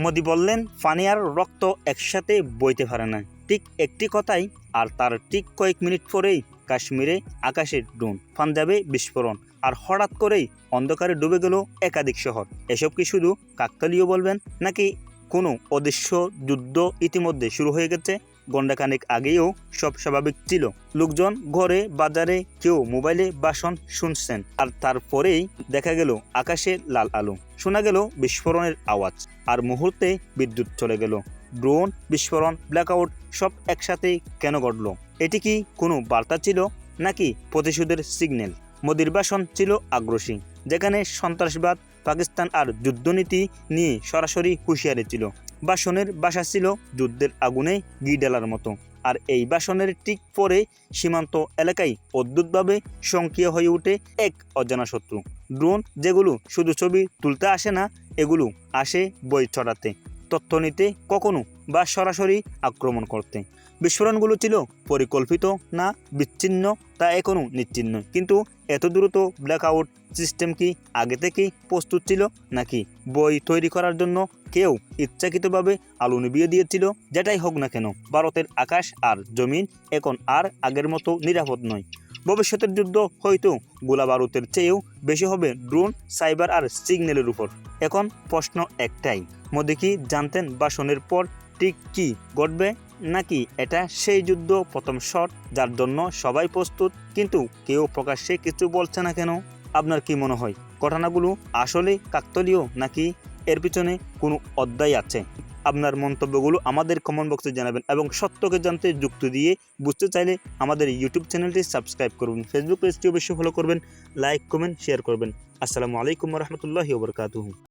মোদি বললেন, পানি আর রক্ত একসাথে বইতে পারে না। ঠিক একটি কথাই, আর তার ঠিক কয়েক মিনিট পরেই কাশ্মীরে আকাশে ড্রোন, পাঞ্জাবে বিস্ফোরণ, আর হঠাৎ করেই অন্ধকারে ডুবে গেল একাধিক শহর। এসব কি শুধু কাকতালীয় বলবেন, নাকি কোনো অদৃশ্য যুদ্ধ ইতিমধ্যে শুরু হয়ে গেছে? ঘণ্টাখানেক আগেও সব স্বাভাবিক ছিল। লোকজন ঘরে, বাজারে, কেউ মোবাইলে ভাষণ শুনছেন, আর তারপরেই দেখা গেল আকাশে লাল আলো, শোনা গেল বিস্ফোরণের আওয়াজ, আর মুহূর্তে বিদ্যুৎ চলে গেল। ড্রোন, বিস্ফোরণ, ব্ল্যাকআউট সব একসাথে কেন ঘটল? এটি কি কোনো বার্তা ছিল, নাকি প্রতিশোধের সিগন্যাল? মোদির ভাষণ ছিল আগ্রাসী, যেখানে সন্ত্রাসবাদ, পাকিস্তান আর যুদ্ধনীতি নিয়ে সরাসরি হুঁশিয়ারি ছিল। ভাষণের ভাষা ছিল যুদ্ধের আগুনে ঘি ঢালার মতো। আর এই ভাষণের ঠিক পরে সীমান্ত এলাকায় অদ্ভুতভাবে সক্রিয় হয়ে ওঠে এক অজানা শত্রু। ড্রোন, যেগুলো শুধু ছবি তুলতে আসে না, এগুলো আসে বই ছড়াতে, তথ্য নিতে, কখনো বা সরাসরি আক্রমণ করতে। বিস্ফোরণগুলো ছিল পরিকল্পিত না বিচ্ছিন্ন তা এখনও নিশ্চিহ্ন, কিন্তু এত দ্রুত ব্ল্যাকআউট সিস্টেম কি আগে থেকেই প্রস্তুত ছিল, নাকি বই তৈরি করার জন্য কেউ ইচ্ছাকৃতভাবে আলো নিভিয়ে দিয়েছিল? যেটাই হোক না কেন, ভারতের আকাশ আর জমিন এখন আর আগের মতো নিরাপদ নয়। ভবিষ্যতের যুদ্ধ হয়তো গোলাবারুদের চেয়েও বেশি হবে ড্রোন, সাইবার আর সিগন্যালের উপর। এখন প্রশ্ন একটাই, মোদি কি জানতেন ভাষণের পর ঠিক কী ঘটবে, নাকি এটা সেই যুদ্ধ প্রথম শট যার জন্য সবাই প্রস্তুত, কিন্তু কেউ প্রকাশ্যে কিছু বলছে না কেন? আপনার কি মনে হয়, ঘটনাগুলো আসলে কাকতালীয়, নাকি এর পিছনে কোনো অধ্যায় আছে? আপনার মন্তব্যগুলো আমাদের কমেন্ট বক্সে জানাবেন, এবং সত্যকে জানতে যুক্তি দিয়ে বুঝতে চাইলে আমাদের ইউটিউব চ্যানেলটি সাবস্ক্রাইব করবেন, ফেসবুক পেজটি অবশ্যই ফলো করবেন, লাইক, কমেন্ট, শেয়ার করবেন। আসসালামু আলাইকুম রহমতুল্লাহি ওয়া বারাকাতুহু।